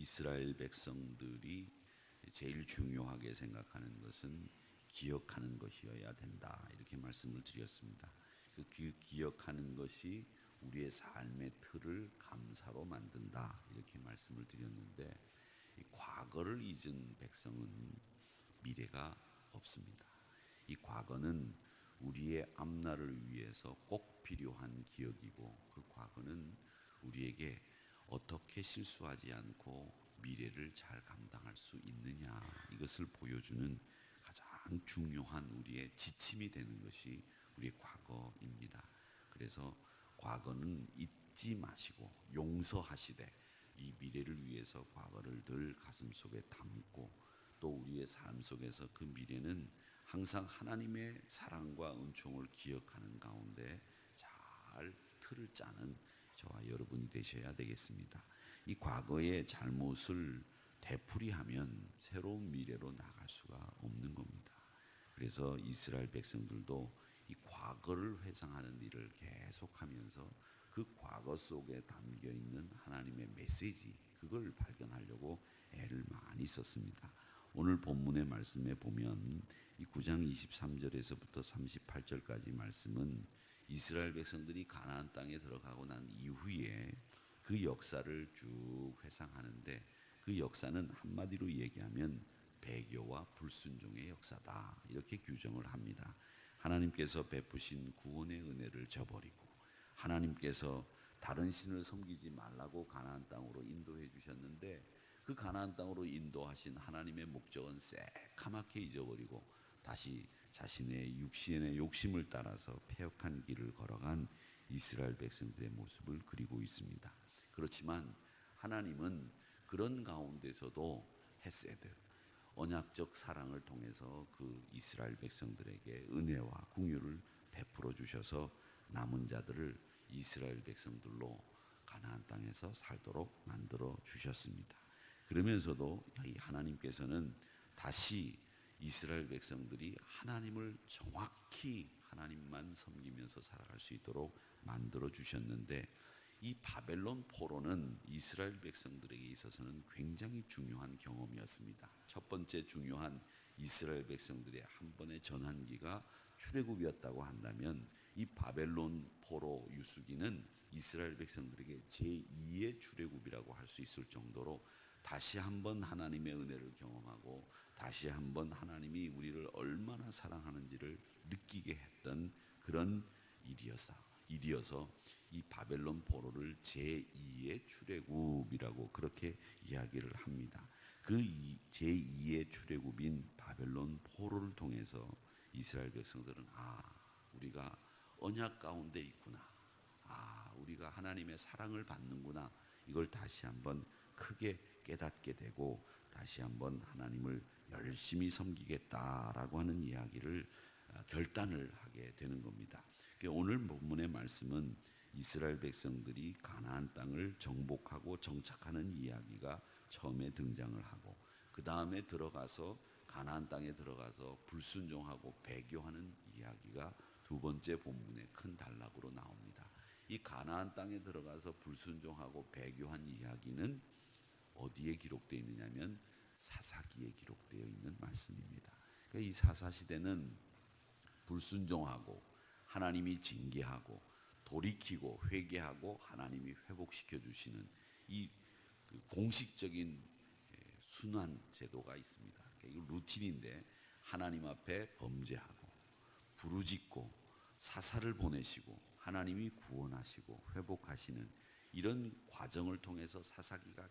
이스라엘 백성들이 제일 중요하게 생각하는 것은 기억하는 것이어야 된다, 이렇게 말씀을 드렸습니다. 그 기억하는 것이 우리의 삶의 틀을 감사로 만든다, 이렇게 말씀을 드렸는데, 이 과거를 잊은 백성은 미래가 없습니다. 이 과거는 우리의 앞날을 위해서 꼭 필요한 기억이고, 그 과거는 우리에게 어떻게 실수하지 않고 미래를 잘 감당할 수 있느냐, 이것을 보여주는 가장 중요한 우리의 지침이 되는 것이 우리의 과거입니다. 그래서 과거는 잊지 마시고 용서하시되, 이 미래를 위해서 과거를 늘 가슴속에 담고, 또 우리의 삶 속에서 그 미래는 항상 하나님의 사랑과 은총을 기억하는 가운데 잘 틀을 짜는 저와 여러분이 되셔야 되겠습니다. 이 과거의 잘못을 되풀이하면 새로운 미래로 나갈 수가 없는 겁니다. 그래서 이스라엘 백성들도 이 과거를 회상하는 일을 계속하면서 그 과거 속에 담겨 있는 하나님의 메시지, 그걸 발견하려고 애를 많이 썼습니다. 오늘 본문의 말씀에 보면 이 9장 23절에서부터 38절까지 말씀은 이스라엘 백성들이 가나안 땅에 들어가고 난 이후에 그 역사를 쭉 회상하는데, 그 역사는 한마디로 얘기하면 배교와 불순종의 역사다, 이렇게 규정을 합니다. 하나님께서 베푸신 구원의 은혜를 저버리고, 하나님께서 다른 신을 섬기지 말라고 가나안 땅으로 인도해 주셨는데, 그 가나안 땅으로 인도하신 하나님의 목적은 새카맣게 잊어버리고 다시 자신의 육신의 욕심을 따라서 패역한 길을 걸어간 이스라엘 백성들의 모습을 그리고 있습니다. 그렇지만 하나님은 그런 가운데서도 헤세드, 언약적 사랑을 통해서 그 이스라엘 백성들에게 은혜와 긍휼을 베풀어 주셔서 남은 자들을 이스라엘 백성들로 가나안 땅에서 살도록 만들어 주셨습니다. 그러면서도 하나님께서는 다시 이스라엘 백성들이 하나님을 정확히 하나님만 섬기면서 살아갈 수 있도록 만들어 주셨는데, 이 바벨론 포로는 이스라엘 백성들에게 있어서는 굉장히 중요한 경험이었습니다. 첫 번째 중요한 이스라엘 백성들의 한 번의 전환기가 출애굽이었다고 한다면, 이 바벨론 포로 유수기는 이스라엘 백성들에게 제2의 출애굽이라고 할 수 있을 정도로 다시 한번 하나님의 은혜를 경험하고 다시 한번 하나님이 우리를 얼마나 사랑하는지를 느끼게 했던 그런 일이어서 이 바벨론 포로를 제2의 출애굽이라고 그렇게 이야기를 합니다. 그 제2의 출애굽인 바벨론 포로를 통해서 이스라엘 백성들은 우리가 언약 가운데 있구나, 우리가 하나님의 사랑을 받는구나, 이걸 다시 한번 크게 깨닫게 되고 다시 한번 하나님을 열심히 섬기겠다라고 하는 이야기를 결단을 하게 되는 겁니다. 오늘 본문의 말씀은 이스라엘 백성들이 가나안 땅을 정복하고 정착하는 이야기가 처음에 등장을 하고, 그 다음에 들어가서 가나안 땅에 들어가서 불순종하고 배교하는 이야기가 두 번째 본문의 큰 단락으로 나옵니다. 이 가나안 땅에 들어가서 불순종하고 배교한 이야기는 어디에 기록되어 있느냐면 사사기에 기록되어 있는 말씀입니다. 그러니까 이 사사시대는 불순종하고 하나님이 징계하고 돌이키고 회개하고 하나님이 회복시켜 주시는 이 공식적인 순환 제도가 있습니다. 그러니까 이거 루틴인데, 하나님 앞에 범죄하고 부르짖고 사사를 보내시고 하나님이 구원하시고 회복하시는 이런 과정을 통해서 사사기가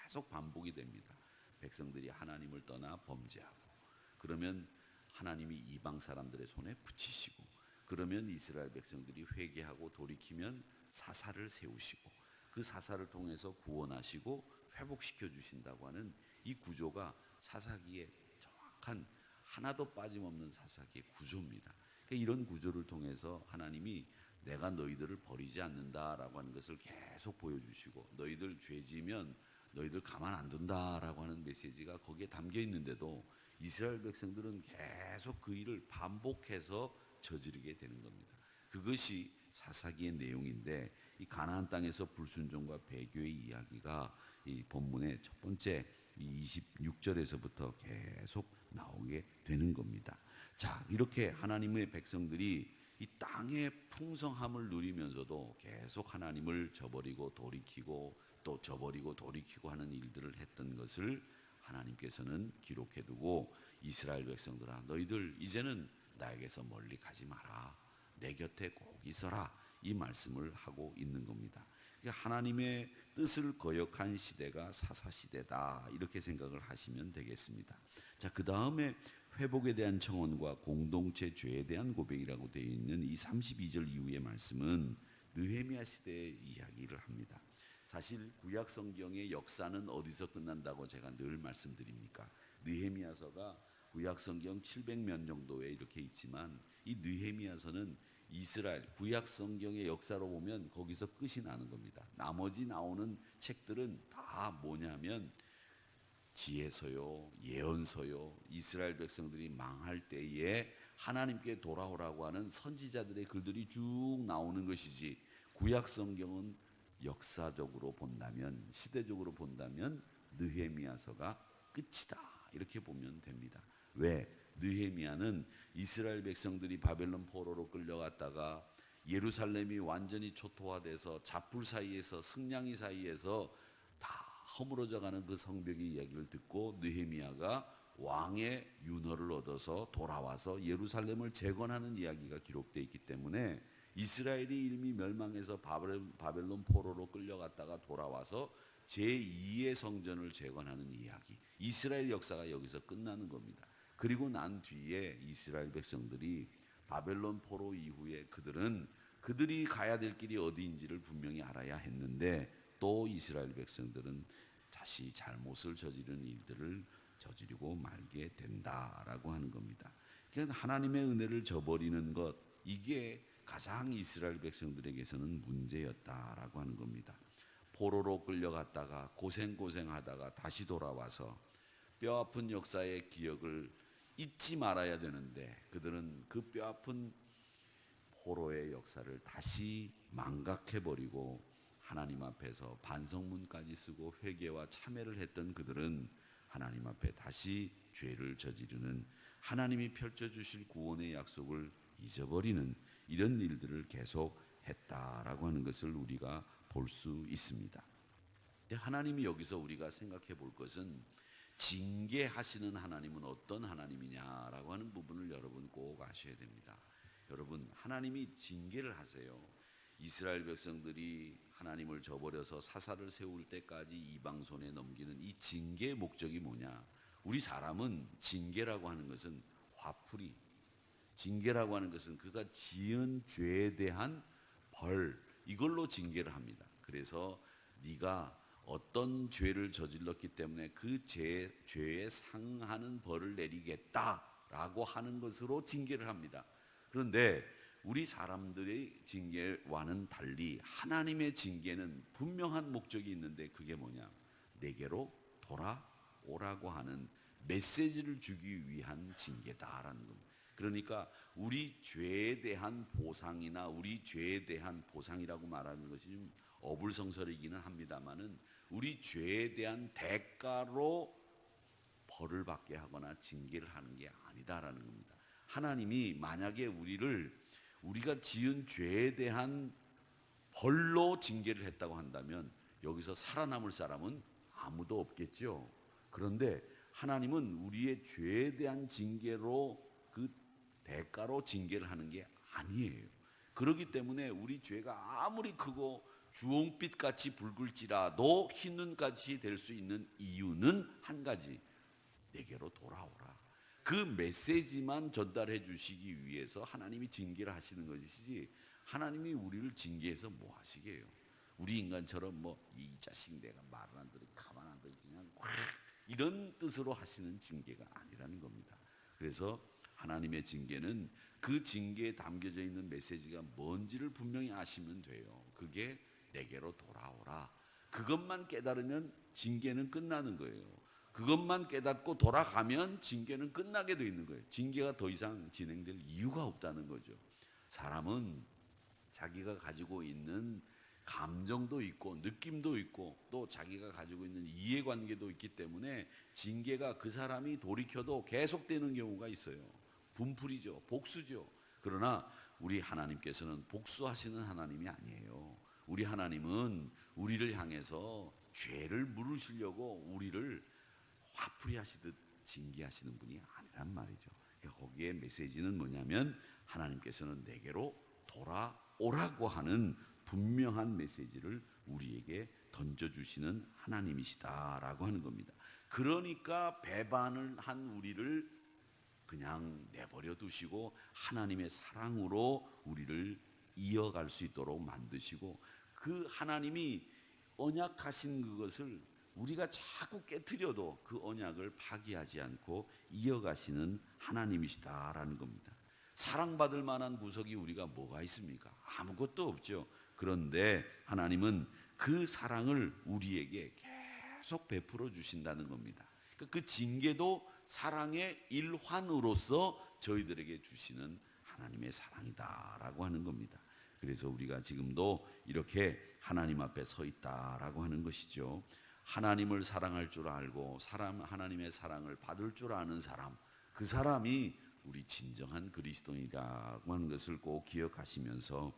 계속 반복이 됩니다. 백성들이 하나님을 떠나 범죄하고, 그러면 하나님이 이방 사람들의 손에 붙이시고, 그러면 이스라엘 백성들이 회개하고 돌이키면 사사를 세우시고, 그 사사를 통해서 구원하시고 회복시켜 주신다고 하는 이 구조가 사사기의 정확한 하나도 빠짐없는 사사기의 구조입니다. 그러니까 이런 구조를 통해서 하나님이 내가 너희들을 버리지 않는다라고 하는 것을 계속 보여주시고, 너희들 죄지면 너희들 가만 안 둔다라고 하는 메시지가 거기에 담겨 있는데도 이스라엘 백성들은 계속 그 일을 반복해서 저지르게 되는 겁니다. 그것이 사사기의 내용인데, 이 가나안 땅에서 불순종과 배교의 이야기가 이 본문의 첫 번째 이 26절에서부터 계속 나오게 되는 겁니다. 자, 이렇게 하나님의 백성들이 이 땅의 풍성함을 누리면서도 계속 하나님을 저버리고 돌이키고 또 저버리고 돌이키고 하는 일들을 했던 것을 하나님께서는 기록해두고, 이스라엘 백성들아, 너희들 이제는 나에게서 멀리 가지 마라, 내 곁에 꼭 있어라, 이 말씀을 하고 있는 겁니다. 하나님의 뜻을 거역한 시대가 사사시대다, 이렇게 생각을 하시면 되겠습니다. 자, 그 다음에 회복에 대한 청원과 공동체 죄에 대한 고백이라고 되어 있는 이 32절 이후의 말씀은 느헤미야 시대의 이야기를 합니다. 사실 구약 성경의 역사는 어디서 끝난다고 제가 늘 말씀드립니까? 느헤미야서가 구약 성경 700년 정도에 이렇게 있지만, 이 느헤미야서는 이스라엘 구약 성경의 역사로 보면 거기서 끝이 나는 겁니다. 나머지 나오는 책들은 다 뭐냐면 지혜서요, 예언서요, 이스라엘 백성들이 망할 때에 하나님께 돌아오라고 하는 선지자들의 글들이 쭉 나오는 것이지, 구약 성경은 역사적으로 본다면, 시대적으로 본다면 느헤미야서가 끝이다, 이렇게 보면 됩니다. 왜? 느헤미야는 이스라엘 백성들이 바벨론 포로로 끌려갔다가 예루살렘이 완전히 초토화돼서 잡불 사이에서, 승냥이 사이에서 다 허물어져가는 그 성벽의 이야기를 듣고 느헤미야가 왕의 윤허를 얻어서 돌아와서 예루살렘을 재건하는 이야기가 기록되어 있기 때문에, 이스라엘이 이미 멸망해서 바벨론 포로로 끌려갔다가 돌아와서 제2의 성전을 재건하는 이야기, 이스라엘 역사가 여기서 끝나는 겁니다. 그리고 난 뒤에 이스라엘 백성들이 바벨론 포로 이후에 그들이 가야 될 길이 어디인지를 분명히 알아야 했는데, 또 이스라엘 백성들은 다시 잘못을 저지른 일들을 저지르고 말게 된다라고 하는 겁니다. 그러니까 하나님의 은혜를 저버리는 것, 이게 가장 이스라엘 백성들에게서는 문제였다라고 하는 겁니다. 포로로 끌려갔다가 고생하다가 다시 돌아와서 뼈아픈 역사의 기억을 잊지 말아야 되는데, 그들은 그 뼈아픈 포로의 역사를 다시 망각해버리고 하나님 앞에서 반성문까지 쓰고 회개와 참회를 했던 그들은 하나님 앞에 다시 죄를 저지르는, 하나님이 펼쳐주실 구원의 약속을 잊어버리는 이런 일들을 계속 했다라고 하는 것을 우리가 볼 수 있습니다. 하나님이 여기서 우리가 생각해 볼 것은, 징계하시는 하나님은 어떤 하나님이냐라고 하는 부분을 여러분 꼭 아셔야 됩니다. 여러분, 하나님이 징계를 하세요. 이스라엘 백성들이 하나님을 저버려서 사사를 세울 때까지 이방 손에 넘기는 이 징계의 목적이 뭐냐? 우리 사람은 징계라고 하는 것은 화풀이, 징계라고 하는 것은 그가 지은 죄에 대한 벌, 이걸로 징계를 합니다. 그래서 네가 어떤 죄를 저질렀기 때문에 그 죄에 상응하는 벌을 내리겠다라고 하는 것으로 징계를 합니다. 그런데 우리 사람들의 징계와는 달리 하나님의 징계는 분명한 목적이 있는데, 그게 뭐냐? 내게로 돌아오라고 하는 메시지를 주기 위한 징계다라는 겁니다. 그러니까 우리 죄에 대한 보상이나 우리 죄에 대한 보상이라고 말하는 것이 좀 어불성설이기는 합니다만은, 우리 죄에 대한 대가로 벌을 받게 하거나 징계를 하는 게 아니다라는 겁니다. 하나님이 만약에 우리가 지은 죄에 대한 벌로 징계를 했다고 한다면 여기서 살아남을 사람은 아무도 없겠죠. 그런데 하나님은 우리의 죄에 대한 징계로, 그 대가로 징계를 하는 게 아니에요. 그렇기 때문에 우리 죄가 아무리 크고 주홍빛같이 붉을지라도 흰눈같이 될 수 있는 이유는 한 가지, 내게로 돌아오라. 그 메시지만 전달해 주시기 위해서 하나님이 징계를 하시는 것이지, 하나님이 우리를 징계해서 뭐 하시게요? 우리 인간처럼 이 자식 내가 말을 안 들으니 가만 안 두니 그냥 확, 이런 뜻으로 하시는 징계가 아니라는 겁니다. 그래서 하나님의 징계는 그 징계에 담겨져 있는 메시지가 뭔지를 분명히 아시면 돼요. 그게 내게로 돌아오라. 그것만 깨달으면 징계는 끝나는 거예요. 그것만 깨닫고 돌아가면 징계는 끝나게 돼 있는 거예요. 징계가 더 이상 진행될 이유가 없다는 거죠. 사람은 자기가 가지고 있는 감정도 있고 느낌도 있고 또 자기가 가지고 있는 이해관계도 있기 때문에 징계가 그 사람이 돌이켜도 계속되는 경우가 있어요. 분풀이죠. 복수죠. 그러나 우리 하나님께서는 복수하시는 하나님이 아니에요. 우리 하나님은 우리를 향해서 죄를 물으시려고 우리를 화풀이 하시듯 징계하시는 분이 아니란 말이죠. 거기에 메시지는 뭐냐면 하나님께서는 내게로 돌아오라고 하는 분명한 메시지를 우리에게 던져주시는 하나님이시다라고 하는 겁니다. 그러니까 배반을 한 우리를 그냥 내버려 두시고 하나님의 사랑으로 우리를 이어갈 수 있도록 만드시고 그 하나님이 언약하신 그것을 우리가 자꾸 깨트려도 그 언약을 파기하지 않고 이어가시는 하나님이시다라는 겁니다. 사랑받을 만한 구석이 우리가 뭐가 있습니까? 아무것도 없죠. 그런데 하나님은 그 사랑을 우리에게 계속 베풀어 주신다는 겁니다. 그 징계도 사랑의 일환으로서 저희들에게 주시는 하나님의 사랑이다라고 하는 겁니다. 그래서 우리가 지금도 이렇게 하나님 앞에 서 있다라고 하는 것이죠. 하나님을 사랑할 줄 알고 하나님의 사랑을 받을 줄 아는 사람, 그 사람이 우리 진정한 그리스도인이라고 하는 것을 꼭 기억하시면서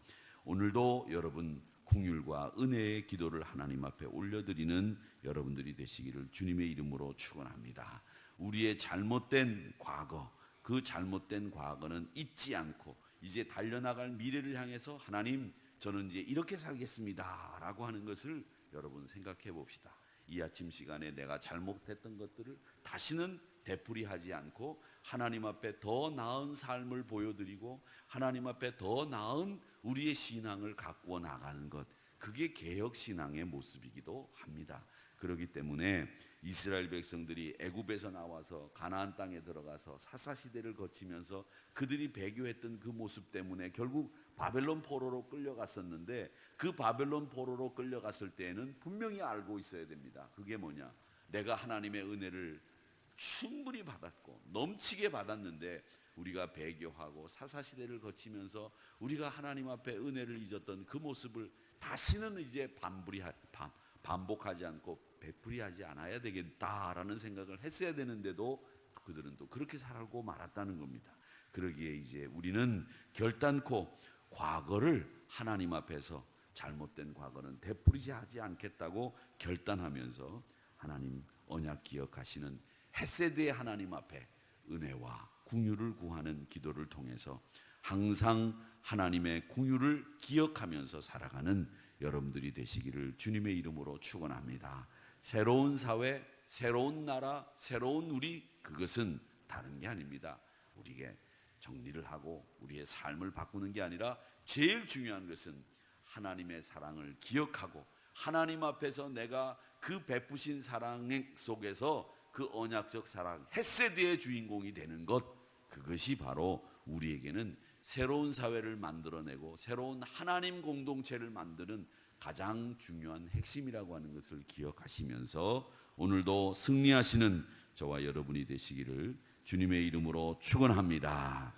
오늘도 여러분 긍휼과 은혜의 기도를 하나님 앞에 올려드리는 여러분들이 되시기를 주님의 이름으로 축원합니다. 우리의 잘못된 과거, 그 잘못된 과거는 잊지 않고 이제 달려나갈 미래를 향해서 하나님 저는 이제 이렇게 살겠습니다 라고 하는 것을 여러분 생각해 봅시다. 이 아침 시간에 내가 잘못했던 것들을 다시는 되풀이하지 않고 하나님 앞에 더 나은 삶을 보여드리고 하나님 앞에 더 나은 우리의 신앙을 가꾸어 나가는 것, 그게 개혁신앙의 모습이기도 합니다. 그렇기 때문에 이스라엘 백성들이 애굽에서 나와서 가나안 땅에 들어가서 사사시대를 거치면서 그들이 배교했던 그 모습 때문에 결국 바벨론 포로로 끌려갔었는데 그 바벨론 포로로 끌려갔을 때에는 분명히 알고 있어야 됩니다. 그게 뭐냐? 내가 하나님의 은혜를 충분히 받았고 넘치게 받았는데 우리가 배교하고 사사시대를 거치면서 우리가 하나님 앞에 은혜를 잊었던 그 모습을 다시는 이제 반복하지 않고 베풀이하지 않아야 되겠다라는 생각을 했어야 되는데도 그들은 또 그렇게 살고 말았다는 겁니다. 그러기에 이제 우리는 결단코 과거를 하나님 앞에서 잘못된 과거는 되풀이하지 않겠다고 결단하면서 하나님 언약 기억하시는 헤세드의 하나님 앞에 은혜와 긍휼을 구하는 기도를 통해서 항상 하나님의 긍휼을 기억하면서 살아가는 여러분들이 되시기를 주님의 이름으로 축원합니다. 새로운 사회, 새로운 나라, 새로운 우리, 그것은 다른 게 아닙니다. 우리에게 정리를 하고 우리의 삶을 바꾸는 게 아니라 제일 중요한 것은 하나님의 사랑을 기억하고 하나님 앞에서 내가 그 베푸신 사랑 속에서 그 언약적 사랑 헤세드의 주인공이 되는 것, 그것이 바로 우리에게는 새로운 사회를 만들어내고 새로운 하나님 공동체를 만드는 가장 중요한 핵심이라고 하는 것을 기억하시면서 오늘도 승리하시는 저와 여러분이 되시기를 주님의 이름으로 축원합니다.